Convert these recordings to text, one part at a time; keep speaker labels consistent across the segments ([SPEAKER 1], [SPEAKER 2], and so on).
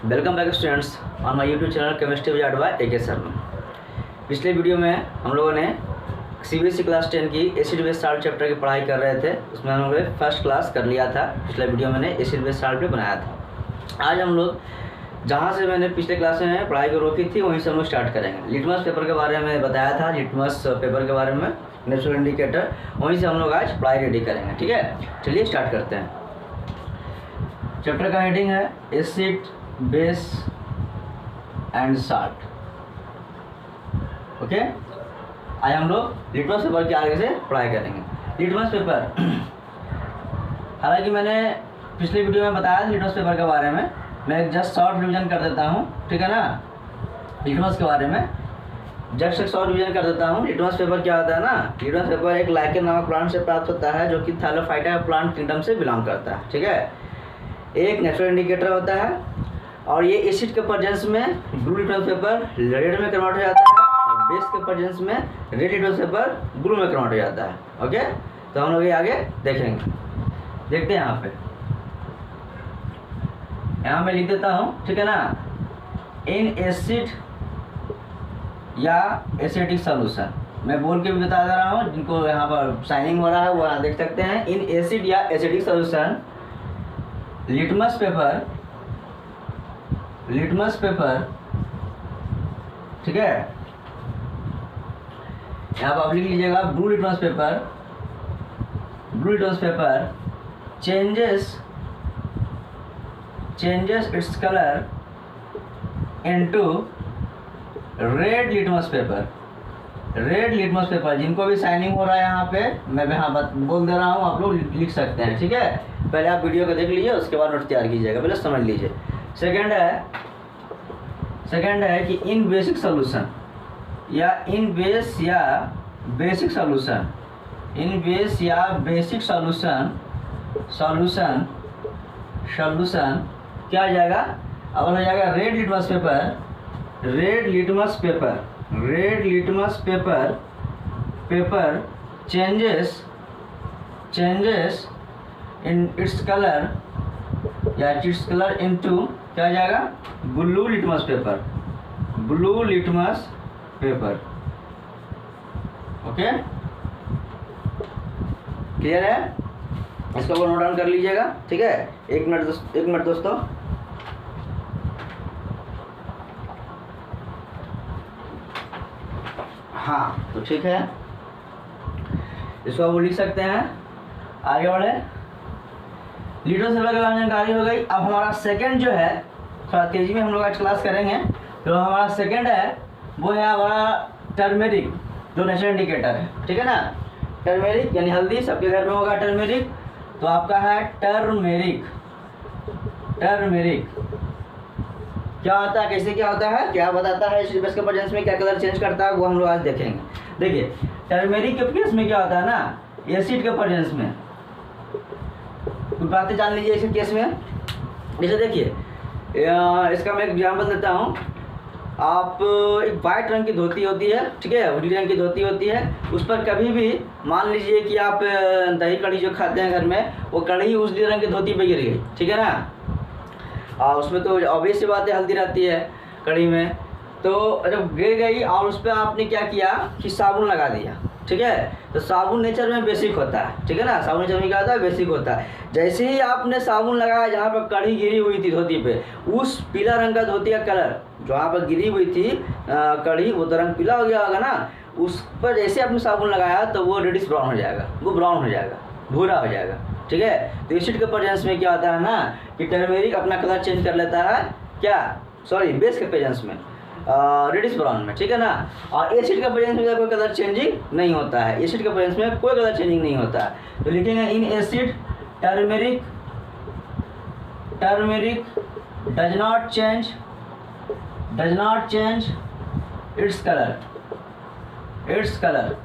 [SPEAKER 1] Welcome back students on my YouTube channel chemistry with by AK Sharma. पिछले video में हम लोगों ने CBSE क्लास 10 की एसिड बेस साल्ट चैप्टर की पढ़ाई कर रहे थे। उसमें हम लोगों ने फर्स्ट क्लास कर लिया था। पिछले वीडियो मैंने एसिड बेस साल्ट पे बनाया था। आज हम लोग जहाँ से मैंने पिछले क्लास में पढ़ाई को रोकी थी वहीं से हम लोग स्टार्ट करेंगे। लिटमस पेपर के बारे में बताया था, लिटमस पेपर के बारे में नेचुरल इंडिकेटर, वहीं से हम लोग आज पढ़ाई रेडी करेंगे। ठीक है, चलिए स्टार्ट करते हैं। चैप्टर का हेडिंग है acid base and salt. Okay, आज हम लोग लिटमस पेपर के आगे से पढ़ाई करेंगे। लिटमस पेपर, हालांकि मैंने पिछले वीडियो में बताया था लिटमस पेपर के बारे में, मैं जस्ट शॉर्ट रिवीजन कर देता हूँ। ठीक है ना, लिटमस के बारे में जस्ट एक शॉर्ट रिवीजन कर देता हूँ। लिटमस पेपर क्या होता है ना, लिटमस पेपर एक लाइकेन नामक प्लांट से प्राप्त होता है जो कि थैलोफाइटा प्लांट किंगडम से बिलोंग करता है। ठीक है, एक नेचुरल इंडिकेटर होता है और ये एसिड के प्रेजेंस में ब्लू लिटमस पेपर रेड में कन्वर्ट हो जाता है और बेस के प्रेजेंस में रेड लिटमस पेपर ब्लू में कन्वर्ट हो जाता है। ओके, तो हम लोग ये आगे देखेंगे। देखते हैं यहाँ पे लिख देता हूँ। ठीक है ना, इन एसिड या एसिडिक सॉल्यूशन, मैं बोल के भी बता दे रहा हूँ, जिनको यहाँ पर साइनिंग हो रहा है वो यहाँ देख सकते हैं। इन एसिड या एसिडिक सॉल्यूशन लिटमस पेपर, ठीक है, यहाँ पर आप लिख लीजिएगा blue litmus paper changes its color into red litmus paper, जिनको भी साइनिंग हो रहा है यहाँ पे मैं यहाँ बोल दे रहा हूँ, आप लोग लिख सकते हैं। ठीक है, पहले आप वीडियो को देख लीजिए, उसके बाद नोट तैयार कीजिएगा, पहले समझ लीजिए। सेकंड है कि इन बेसिक सॉल्यूशन या बेसिक सॉल्यूशन क्या आ जाएगा, अब हो जाएगा red litmus paper changes in its colour into क्या आ जाएगा, blue litmus paper. Okay, clear है? इसको नोट डाउन कर लीजिएगा। ठीक है, एक मिनट दोस्तों। हाँ, तो ठीक है, इसको आप लिख सकते हैं। आगे बढ़े, लिटमस पेपर के बारे में जानकारी हो गई। अब हमारा सेकंड जो है, थोड़ा तेजी में हम लोग आज क्लास करेंगे, तो हमारा सेकंड है वो है हमारा टर्मेरिक, जो नेचुरल इंडिकेटर है। ठीक है ना, टर्मेरिक यानी हल्दी, सबके घर में होगा टर्मेरिक, तो आपका है टर्मेरिक। क्या होता है, कैसे क्या होता है, क्या बताता है, एसिड बेस के प्रेजेंस में क्या कलर चेंज करता है, वो हम लोग आज देखेंगे। देखिए, टर्मेरिक के केस में क्या होता है ना, एसिड के प्रेजेंस में कुछ बातें जान लीजिए इस केस में। जैसे देखिए, इसका मैं एग्जाम्पल देता हूँ। आप एक वाइट रंग की धोती होती है, ठीक है, उजली रंग की धोती होती है, उस पर कभी भी मान लीजिए कि आप दही कढ़ी जो खाते हैं घर में, वो कढ़ी उजली रंग की धोती पे गिर गई। ठीक है ना, उसमें तो ऑब्वियस सी बात है, हल्दी रहती है कढ़ी में, तो जब गिर गई और उस पर आपने क्या किया कि साबुन लगा दिया। ठीक है, तो साबुन नेचर में बेसिक होता है। ठीक है ना, साबुन नेचर में क्या होता है, बेसिक होता है। जैसे ही आपने साबुन लगाया जहाँ पर कढ़ी गिरी हुई थी धोती पे, उस पीला रंग का धोती का कलर जहाँ पर गिरी हुई थी कढ़ी, वो तो रंग पीला हो गया होगा ना। उस पर जैसे आपने साबुन लगाया तो वो रेडिश ब्राउन हो जाएगा, वो ब्राउन हो जाएगा, भूरा हो जाएगा। ठीक है, तो एसिड के प्रेजेंस में क्या होता है ना कि टर्मेरिक अपना कलर चेंज कर लेता है, बेस के प्रेजेंस में रेडिश ब्राउन में। ठीक है ना, और एसिड के प्रेजेंस में कोई कलर चेंजिंग नहीं होता है, एसिड के प्रेजेंस में कोई कलर चेंजिंग नहीं होता है। तो लिखेंगे in acid turmeric does not change its colour.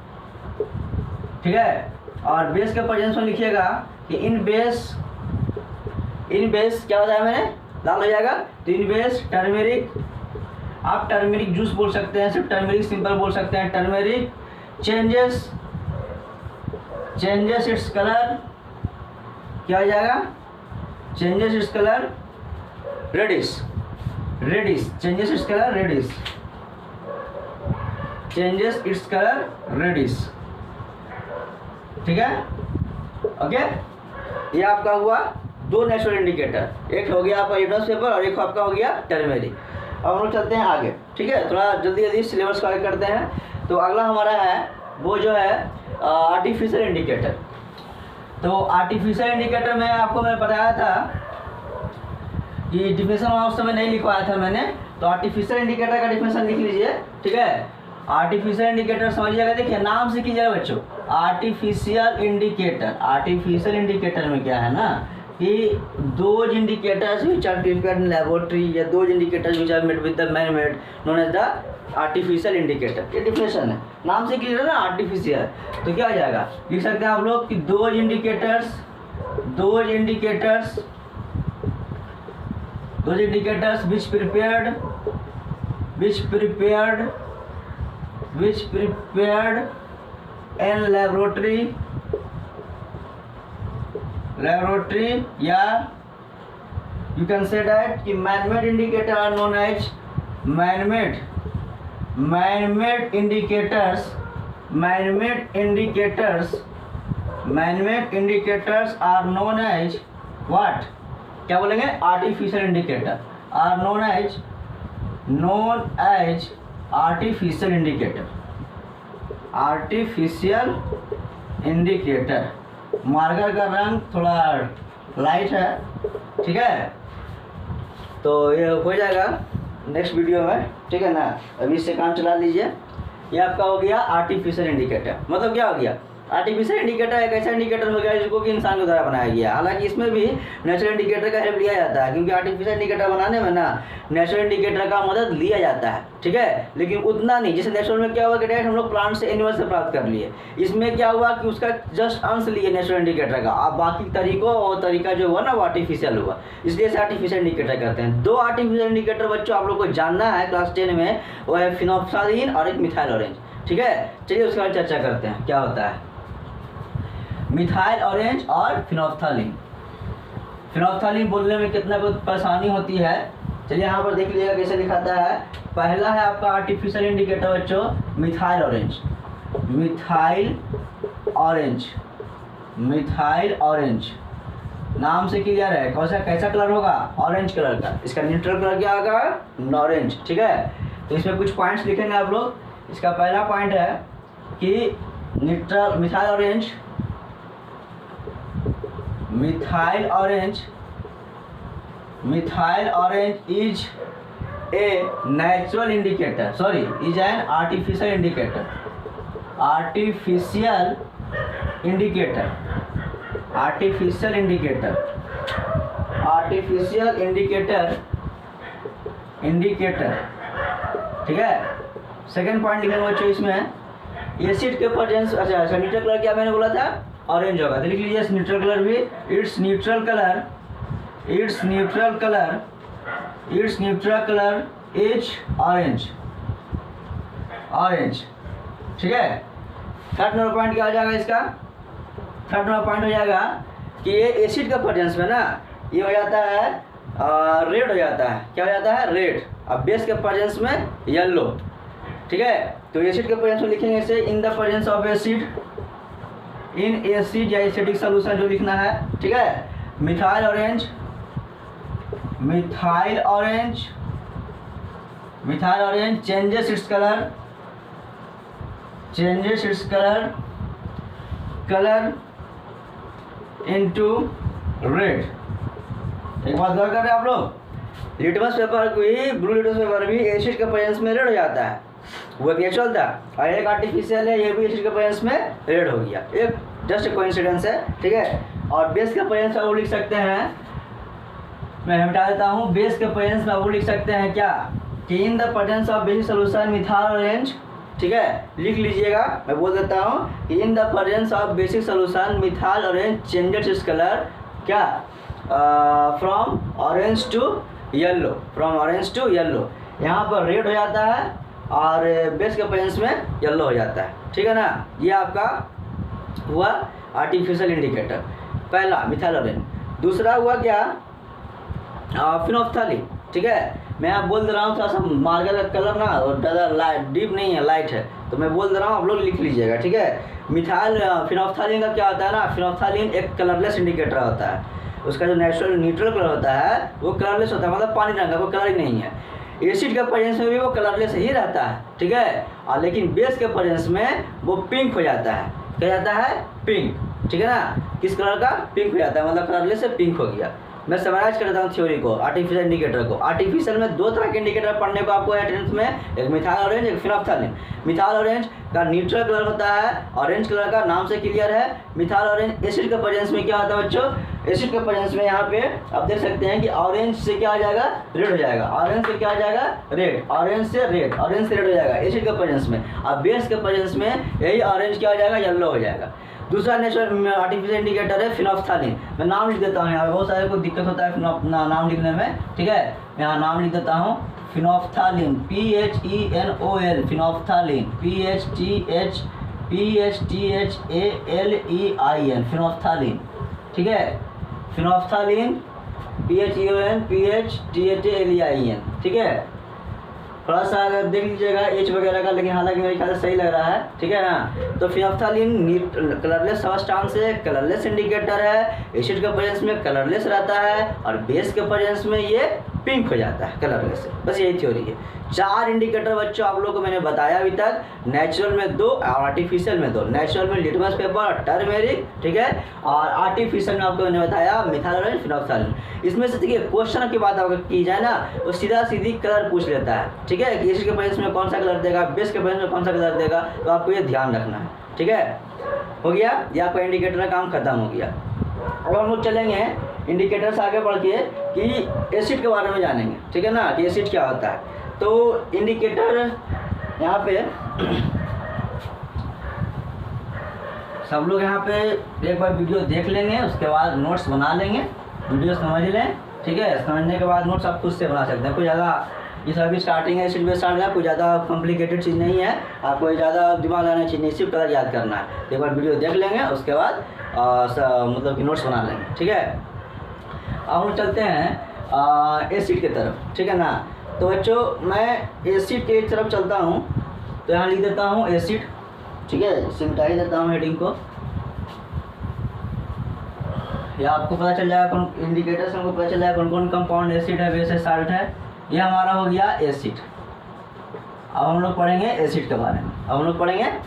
[SPEAKER 1] ठीक है, और बेस के प्रेजेंस में लिखिएगा कि इन बेस क्या होता है, मैंने लाल हो जाएगा, तो इन बेस टर्मेरिक, आप टर्मेरिक जूस बोल सकते हैं, सिर्फ टर्मेरिक सिंपल बोल सकते हैं। टर्मेरिक चेंजेस इट्स कलर, क्या हो जाएगा, changes its colour reddish. Reddish, changes its colour reddish, changes its colour reddish. ठीक है, ओके। ये आपका हुआ दो नेचुरल इंडिकेटर, एक हो गया आपका लिटमस पेपर और एक आपका हो गया टर्मेरिक। अब हम लोग चलते हैं आगे। ठीक है, थोड़ा जल्दी जल्दी सिलेबस को आगे करते हैं। तो अगला हमारा है वो जो है आर्टिफिशियल इंडिकेटर। तो आर्टिफिशियल इंडिकेटर में आपको मैं बताया था कि डिफिनेशन वहाँ उस समय नहीं लिखवाया था मैंने, तो आर्टिफिशियल इंडिकेटर का डिफिनेशन लिख लीजिए। ठीक है, आर्टिफिशियल इंडिकेटर समझिएगा, देखिए नाम से कीजिएगा बच्चों, आर्टिफिशियल इंडिकेटर। आर्टिफिशियल इंडिकेटर में क्या है ना कि those indicators which are prepared in laboratory या those indicators which are made with the man made known as the artificial indicator. ये डिफिनेशन है, नाम से कीजिएगा ना आर्टिफिशियल, तो क्या हो जाएगा, लिख सकते हैं आप लोग कि those indicators which prepared in laboratory या you can say that कि man-made indicator are known as man-made indicators are known as what? क्या बोलेंगे, artificial indicator are known as artificial indicator. Marker का रंग थोड़ा लाइट है, ठीक है, तो ये हो जाएगा नेक्स्ट वीडियो में। ठीक है ना, अभी इससे काम चला लीजिए। ये आपका हो गया आर्टिफिशियल इंडिकेटर। मतलब क्या हो गया, आर्टिफिशियल इंडिकेटर एक ऐसा इंडिकेटर हो गया जिसको कि इंसान के द्वारा बनाया गया। हालांकि इसमें भी नेचुरल इंडिकेटर का हेल्प लिया जाता है, क्योंकि आर्टिफिशियल इंडिकेटर बनाने में ना नेचुरल इंडिकेटर का मदद लिया जाता है। ठीक है, लेकिन उतना नहीं। जैसे नेचुरल में क्या हुआ कि डायरेक्ट हम लोग प्लांट से एनिमल से प्राप्त कर लिए, इसमें क्या हुआ कि उसका जस्ट अंश लिए नेचुरल इंडिकेटर का, अब बाकी तरीकों और तरीका जो हुआ ना वो आर्टिफिशियल हुआ, इसलिए से आर्टिफिशियल इंडिकेटर कहते हैं। दो आर्टिफिशियल इंडिकेटर बच्चों आप लोग को जानना है क्लास 10 में, वो है फिनोल्फ्थालीन और एक मिथाइल ऑरेंज। ठीक है, चलिए उसके बाद चर्चा करते हैं क्या होता है मिथाइल ऑरेंज और फिनोल्फ्थालीन। फिनोल्फ्थालीन बोलने में कितना कुछ परेशानी होती है, चलिए यहाँ पर देख लीजिएगा कैसे लिखाता है। पहला है आपका आर्टिफिशियल इंडिकेटर बच्चों मिथाइल ऑरेंज। नाम से क्लियर है, कैसा कलर होगा, ऑरेंज कलर का। इसका न्यूट्रल कलर क्या होगा, ऑरेंज। ठीक है, तो इसमें कुछ पॉइंट्स लिखेंगे आप लोग। इसका पहला पॉइंट है कि methyl orange is a natural indicator, is an artificial indicator. ठीक है, सेकेंड पॉइंट लिखेंगे बच्चों इसमें एसिड के प्रेजेंस। अच्छा, न्यूट्रल कलर क्या मैंने बोला था, ऑरेंज होगा, तो लिख लीजिए न्यूट्रल कलर भी, it's neutral colour is orange. ठीक है, थर्ड नंबर पॉइंट क्या हो जाएगा इसका, थर्ड नंबर पॉइंट हो जाएगा कि ये एसिड का प्रेजेंस में ना ये हो जाता है रेड हो जाता है। क्या हो जाता है, रेड। अब बेस के प्रेजेंस में येलो। ठीक है, तो एसिड के प्रेजेंस में लिखेंगे इसे in the presence of acid, in acid या एसिडिक सॉल्यूशन जो लिखना है। ठीक है, methyl orange changes its colour into red. एक बात गौर कर रहे हैं आप लोग, लिटमस पेपर भी, ब्लू लिटमस पेपर भी एसिड के प्रेजेंस में रेड हो जाता है, वो एक नेचुरल था, और एक आर्टिफिशियल है, ये भी एसिड के प्रेजेंस में रेड हो गया। एक जस्ट कोइंसिडेंस है। ठीक है, और बेस के प्रेजेंस में वो लिख सकते हैं, मैं हटा देता हूँ, बेस के प्रेजेंस में वो लिख सकते हैं क्या कि in the presence of basic solution methyl orange. ठीक है, लिख लीजिएगा, मैं बोल देता हूँ कि in the presence of basic solution methyl orange changes its colour क्या, फ्रॉम ऑरेंज टू येलो, यहाँ पर रेड हो जाता है और बेस के प्रेजेंस में येलो हो जाता है। ठीक है ना, ये आपका हुआ आर्टिफिशियल इंडिकेटर, पहला मिथाइल ऑरेंज। दूसरा हुआ क्या, फिनोल्फ्थालीन। ठीक है। मैं आप बोल दे रहा हूँ थोड़ा सा मार्कर का कलर ना ज़्यादा लाइट डीप नहीं है, लाइट है, तो मैं बोल दे रहा हूँ, आप लोग लिख लीजिएगा, ठीक है। मिथाइल फिनोफ्थालीन का क्या होता है ना, फिनोफ्थालीन एक कलरलेस इंडिकेटर होता है। उसका जो नेचुरल न्यूट्रल कलर होता है वो कलरलेस होता है, मतलब पानी रंग का, कोई कलर ही नहीं है। एसिड के प्रेजेंस में भी वो कलरलेस ही रहता है, ठीक है। और लेकिन बेस के प्रेजेंस में वो पिंक हो जाता है, क्या जाता है, पिंक, ठीक है ना। किस कलर का, पिंक हो जाता है, मतलब कलरलेस से पिंक हो गया। मैं समराइज कर देता हूँ थ्योरी को, आर्टिफिशियल इंडिकेटर को। आर्टिफिशियल में दो तरह के इंडिकेटर पढ़ने को आपको है टेंथ में, एक मिथाइल ऑरेंज, एक फिनोफ्थालीन। मिथाइल ऑरेंज का न्यूट्रल कलर होता है, ऑरेंज कलर का, नाम से क्लियर है। मिथाइल ऑरेंज एसिड के प्रेजेंस में क्या होता है बच्चों, एसिड के प्रेजेंस में यहाँ पे आप देख सकते हैं कि ऑरेंज से क्या आ जाएगा, रेड हो जाएगा, ऑरेंज से क्या आ जाएगा, रेड, ऑरेंज से रेड, ऑरेंज से रेड हो जाएगा एसिड के प्रेजेंस में। और बेस के प्रेजेंस में यही ऑरेंज क्या हो जाएगा, येलो हो जाएगा। दूसरा नेचुरल आर्टिफिशियल इंडिकेटर है फिनोफ्थालीन। मैं नाम लिख देता हूँ, यहाँ बहुत सारे को दिक्कत होता है नाम लिखने में, ठीक है। यहाँ नाम लिख देता हूँ फिनोफ्थालीन, PHENOL, फिनोफ्थालीन, PHTHALEIN, फिनोफ्थालीन, ठीक है। फिनोफ्थालीन PHEON, ठीक है। थोड़ा सा अगर देख लीजिएगा एच वगैरह का, लेकिन हालांकि मेरे ख्याल से सही लग रहा है, ठीक है ना। तो फिनोफ्थालीन कलरलेस सब्सटेंस है, कलरलेस इंडिकेटर है, एसिड के प्रेजेंस में कलरलेस रहता है और बेस के प्रेजेंस में ये पिंक हो जाता है कलरलेस। बस यही थ्योरी है। 4 इंडिकेटर बच्चों आप लोगों को मैंने बताया अभी तक, नेचुरल में 2 और आर्टिफिशियल में 2। नेचुरल में लिटमस पेपर, टर्मेरिक, ठीक है, और आर्टिफिशियल में आपको मैंने बताया मिथाइल ऑरेंज, फिनोफ्थालीन। इसमें से देखिए क्वेश्चन की बात अगर की जाए ना तो सीधा सीधी कलर पूछ लेता है, ठीक है, कि एसिड के प्रेजेंस में कौन सा कलर देगा, बेस के प्रेजेंस में कौन सा कलर देगा, तो आपको ये ध्यान रखना है, ठीक है। हो गया, या कोई इंडिकेटर का काम खत्म हो गया। अब हम लोग चलेंगे इंडिकेटर से आगे बढ़ के कि एसिड के बारे में जानेंगे, ठीक है ना, कि एसिड क्या होता है। तो इंडिकेटर यहाँ पे सब लोग यहाँ पे एक बार वीडियो देख लेंगे, उसके बाद नोट्स बना लेंगे, वीडियो समझ लें, ठीक है। समझने के बाद नोट्स आप खुद से बना सकते हैं। कोई ज़्यादा, ये सभी स्टार्टिंग है, एसिड बेस स्टार्ट है, कोई ज़्यादा कॉम्प्लिकेटेड चीज़ नहीं है, आपको ज़्यादा दिमाग लगाना चाहिए नहीं, सिर्फ कलर याद करना है। एक बार वीडियो देख लेंगे, उसके बाद मतलब कि नोट्स बना लेंगे, ठीक है। अब हम चलते हैं एसिड की तरफ, ठीक है ना। तो बच्चों मैं एसिड की तरफ चलता हूँ, तो यहाँ लिख देता हूँ एसिड, ठीक है, इसे मिटा ही देता हूँ हेडिंग को, या आपको पता चल जाएगा कौन इंडिकेटर से, हमको पता चल जाएगा कौन कौन कंपाउंड एसिड है, बेस है, साल्ट है। ये हमारा हो गया एसिड। अब हम लोग पढ़ेंगे एसिड के बारे में,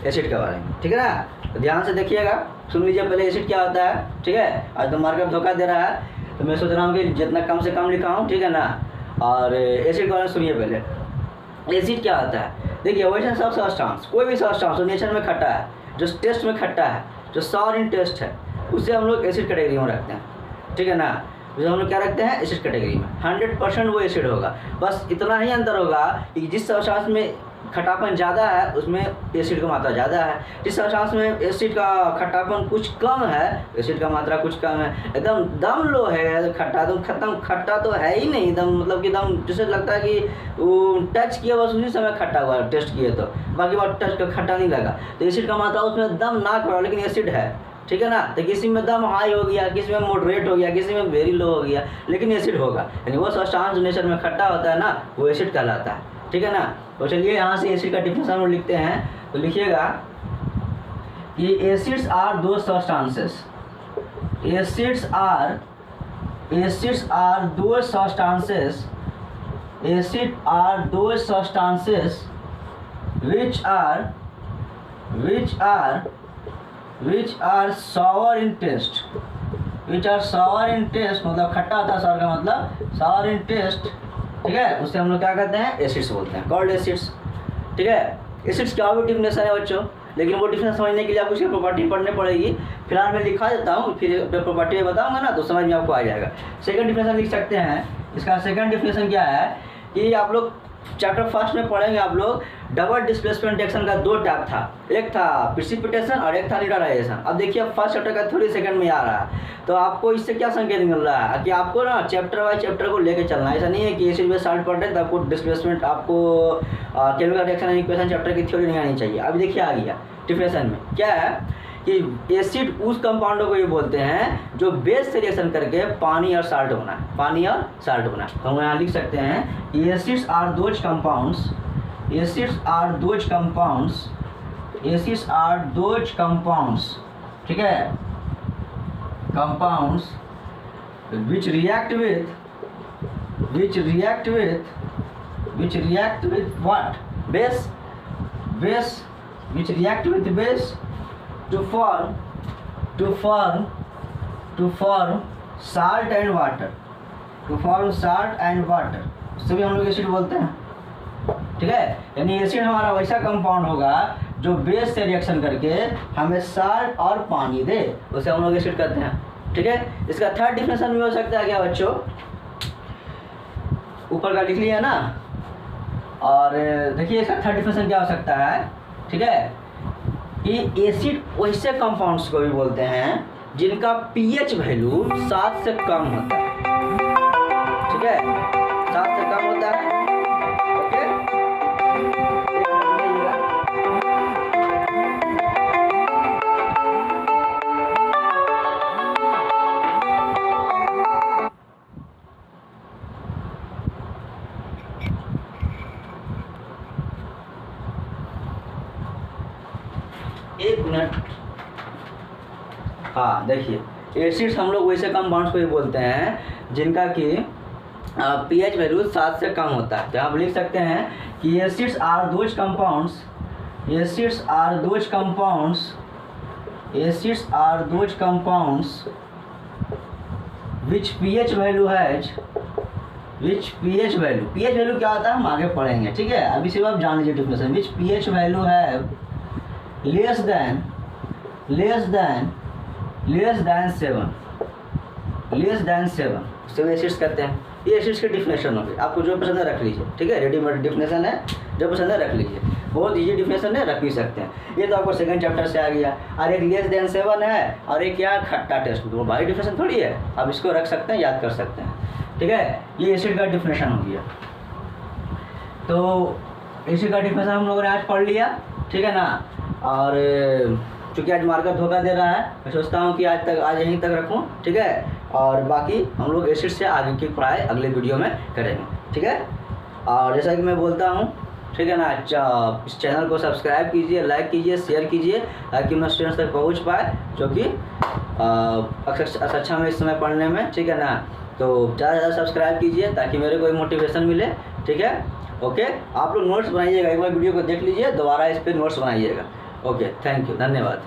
[SPEAKER 1] एसिड के बारे में, ठीक है ना। तो ध्यान से देखिएगा, सुन लीजिए पहले एसिड क्या होता है, ठीक है। आज तो मार्कर धोखा दे रहा है, तो मैं सोच रहा हूँ कि जितना कम से कम लिखा हूँ, ठीक है ना। और एसिड के बारे में सुनिए पहले। एसिड क्या होता है, देखिए वैसे सब सब्सटेंस, कोई भी सब्सटेंस जो नेचर में खट्टा है, जो टेस्ट में खट्टा है, जो सॉर इन टेस्ट है, उसे हम लोग एसिड कैटेगरी में रखते हैं, ठीक है ना। उसे हम लोग क्या रखते हैं, एसिड कैटेगरी में। 100% वो एसिड होगा। बस इतना ही अंतर होगा कि जिस सब्सटेंस में खट्टापन ज़्यादा है उसमें एसिड का मात्रा ज़्यादा है, जिस सब्सटेंस में एसिड का खट्टापन कुछ कम है, एसिड का मात्रा कुछ कम है, एकदम दम लो है खट्टा, एकदम खत्म खट्टा तो है ही नहीं, एकदम मतलब कि एकदम जैसे लगता है कि वो टच किया बस उसी समय खट्टा हुआ, टेस्ट किए तो बाकी बात टच का खट्टा नहीं लगा। तो एसिड का मात्रा उसमें दम ना करो, लेकिन एसिड है, ठीक है ना। तो किसी में दम हाई हो गया, किसी में मॉडरेट हो गया, किसी में वेरी लो हो गया, लेकिन एसिड होगा। यानी वो सब्सटेंस जो नेचर में खट्टा होता है ना, वो एसिड कहलाता है, ठीक है ना। तो चलिए यहाँ से एसिड का डिफिनेशन हम लिखते हैं। तो लिखिएगा कि एसिड्स आर दो सब्सटेंसेस, एसिड्स आर दो सब्सटेंसेस, एसिड आर दो substances which are sour in taste, मतलब खट्टा होता है, sour का मतलब sour in taste, ठीक है। उससे हम लोग क्या कहते हैं, एसिड्स बोलते हैं, कॉल्ड एसिड्स, ठीक है। एसिड्स का भी डिफिनेशन है बच्चों, लेकिन वो डिफिनेशन समझने के लिए आपको उसकी प्रॉपर्टी पढ़नी पड़ेगी। फिलहाल मैं लिखा देता हूँ, फिर प्रॉपर्टी बताऊँगा ना तो समझ में आपको आ जाएगा। सेकंड डिफिनेशन लिख सकते हैं। इसका सेकंड डिफिनेशन क्या है कि आप लोग चैप्टर फर्स्ट में पढ़ेंगे, आप लोग डबल डिस्प्लेसमेंट रिएक्शन का 2 टाइप था, एक था प्रिसिपिटेशन और एक था न्यूट्रलाइजेशन। अब देखिए फर्स्ट चैप्टर का थोड़ी सेकंड में आ रहा है, तो आपको इससे क्या संकेत मिल रहा है कि आपको ना चैप्टर वाइज चैप्टर को लेके चलना है। ऐसा नहीं है कि एसिड बेस साल्ट पढ़ रहे तो आपको डिस्प्लेसमेंट, आपको केमिकल रिएक्शन इक्वेशन चैप्टर की थ्योरी नहीं आनी चाहिए। अभी देखिए आ गया डिफिनेशन में क्या है कि एसिड उस कंपाउंडों को ये बोलते हैं जो बेस से रिएक्शन करके पानी और साल्ट बना है, पानी और साल्ट बना है। तो हम यहाँ लिख सकते हैं कि acids are those compounds, acids are those compounds, acids are those compounds, ठीक है, compounds which react with what? Base, which react with base to form salt and water, उससे भी हम लोग एसिड बोलते हैं, ठीक है। यानी एसिड हमारा वैसा कंपाउंड होगा जो बेस से रिएक्शन करके हमें साल्ट और पानी दे, उसे हम लोग एसिड कहते हैं, ठीक है। इसका थर्ड डिफिनेशन भी हो सकता है क्या बच्चों, ऊपर का लिख लिया ना, और देखिए इसका थर्ड डिफिनेशन क्या हो सकता है, ठीक है, कि एसिड वैसे कंपाउंड्स को भी बोलते हैं जिनका पीएच वैल्यू 7 से कम होता है, ठीक है, 7 से कम होता है, ओके। एक मिनट, हाँ देखिए एसिड्स हम लोग वैसे कंपाउंड्स को ही बोलते हैं जिनका कि पीएच वैल्यू 7 से कम होता है। तो आप लिख सकते हैं कि acids are those compounds, acids are those compounds, acids are those compounds which pH value has, which pH value क्या होता है हम आगे पढ़ेंगे, ठीक है। अभी सिर्फ आप जान लीजिए डिफिनेशन, विच पीएच वैल्यू है less than 7, उससे एसिड्स कहते हैं। ये एसिड्स के डिफिनेशन हो गए, आपको जो पसंद है रख लीजिए, ठीक है, रेडीमेड डिफिनेशन है, जो पसंद है रख लीजिए, बहुत इजी डिफिनेशन है, रख भी सकते हैं। ये तो आपको सेकंड चैप्टर से आ गया, और एक लेस देन 7 है और एक क्या खट्टा टेस्ट, वो भारी डिफिनेशन थोड़ी है, आप इसको रख सकते हैं, याद कर सकते हैं, ठीक है। ये एसिड का डिफिनेशन हो गया। तो एसिड का डिफिनेशन हम लोगों ने आज पढ़ लिया, ठीक है ना। और चूँकि आज मार्कर धोखा दे रहा है, मैं सोचता हूँ कि आज यहीं तक रखूँ, ठीक है, और बाकी हम लोग एसिड से आगे की पढ़ाई अगले वीडियो में करेंगे, ठीक है। और जैसा कि मैं बोलता हूँ, ठीक है ना, इस चैनल को सब्सक्राइब कीजिए, लाइक कीजिए, शेयर कीजिए, ताकि मैं स्टूडेंट्स तक पहुँच पाए जो कि सक्षम है इस समय पढ़ने में, ठीक है ना। तो ज़्यादा से ज़्यादा सब्सक्राइब कीजिए ताकि मेरे को मोटिवेशन मिले, ठीक है, ओके। आप लोग नोट्स बनाइएगा, एक बार वीडियो को देख लीजिए, दोबारा इस पर नोट्स बनाइएगा, ओके। थैंक यू, धन्यवाद।